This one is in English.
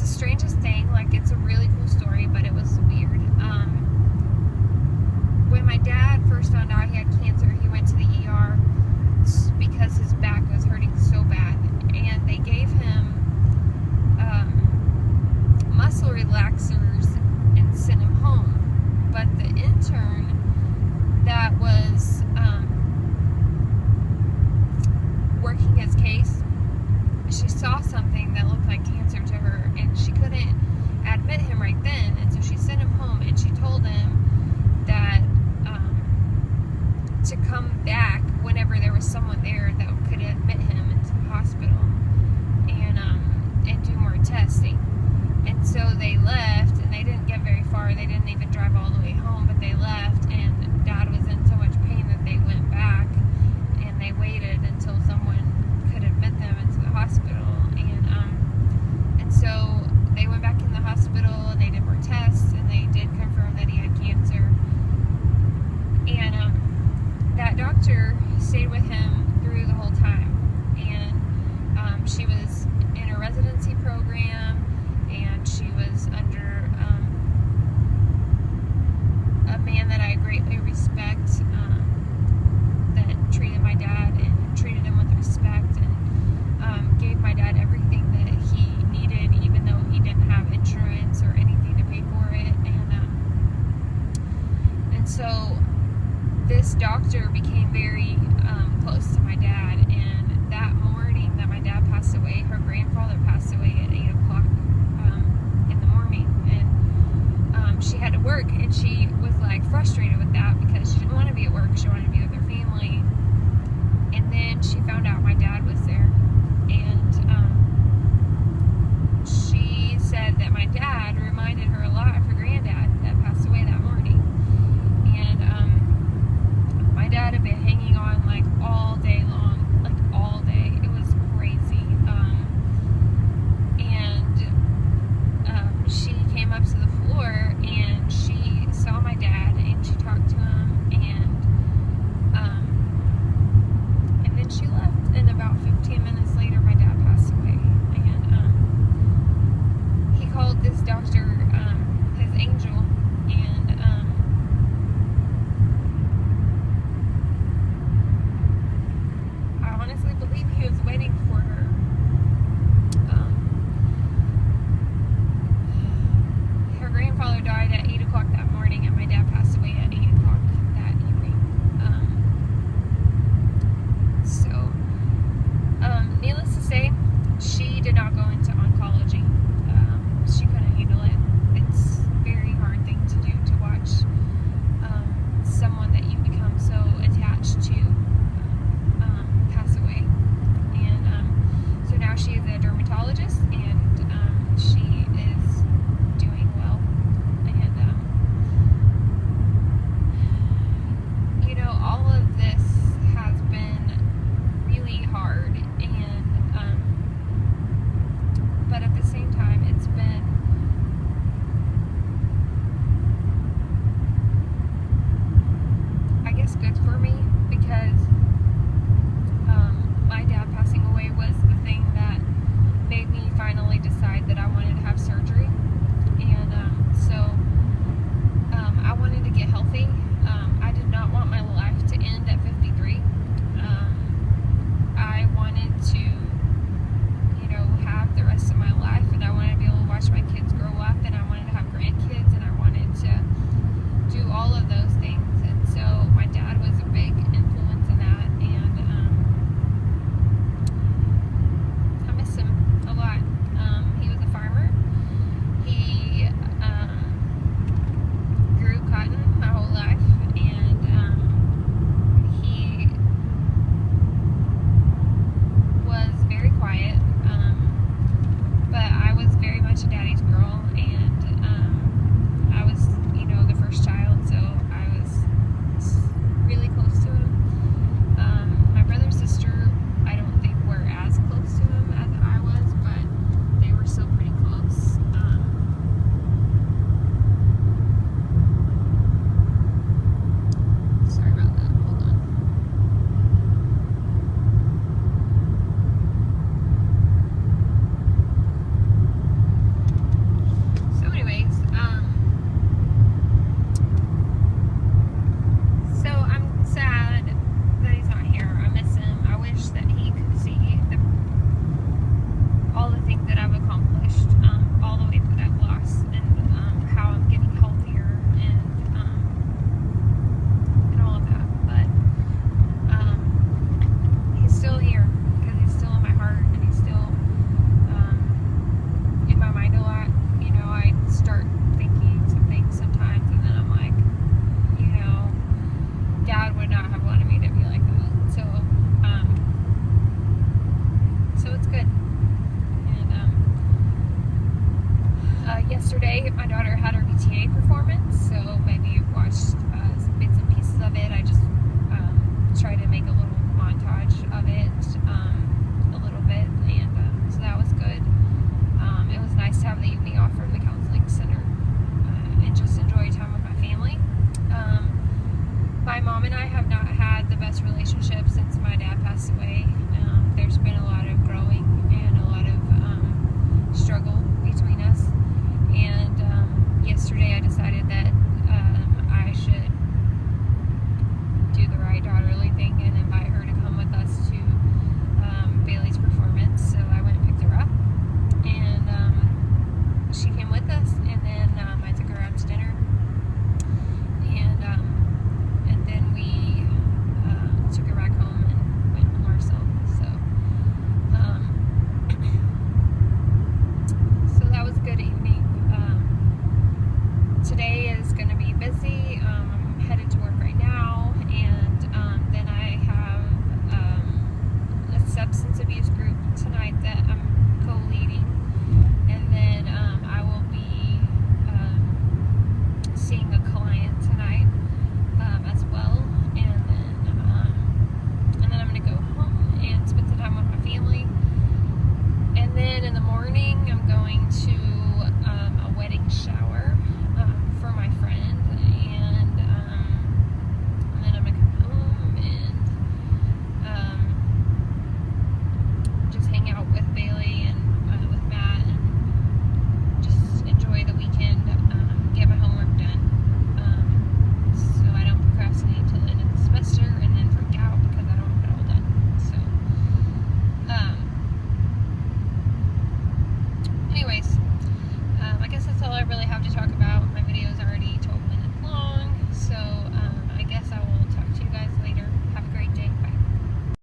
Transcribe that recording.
the strangest thing. Like, it's a really cool story, but it was weird. When my dad first found out he had cancer, he went to the ER because his back was hurting so bad, and they gave him muscle relaxers and sent him home. But the intern that was working his case, she saw something that looked like cancer to her, and she couldn't admit him right then, and so she sent him home, and she told him that to come back whenever there was someone there that could admit him into the hospital and do more testing. And so they left, and they didn't get very far. They didn't even drive all the way home, but they left, and Dad was in so much pain that they went back, and they waited until someone could admit them into the hospital. And so they went back in the hospital, and they did more tests, and they did confirm that he had cancer. And that doctor stayed with him through the whole time. And she was in a residency program, and she was under a man that I greatly respect, that treated my dad and treated him with respect, and gave my dad everything that he needed, even though he didn't have insurance or anything to pay for it. And so this doctor became very close to my dad, and that morning that my dad passed away, her grandfather passed away at 8 o'clock in the morning, and she had to work, and she was like frustrated with that because she didn't want to be at work, she wanted to be with her family. And then she found out my dad was there, and she said that my dad reminded her a lot of her granddad that passed away that morning. And my dad had been hanging on like all day long, like all day. It was crazy. She came up to the floor, and she saw my dad, and she talked to him, and then she left. And about 15 minutes later, my dad passed away. And he called this doctor his angel, and I honestly believe he was waiting for her. Her grandfather died at 8 o'clock that morning, and my dad passed away at 8 o'clock that evening. Needless to say, she did not go into oncology. She couldn't handle it. yesterday my daughter had her PTA performance, so maybe you've watched bits and pieces of it. I just try to make a little montage of it a little bit, and so that was good. It was nice to have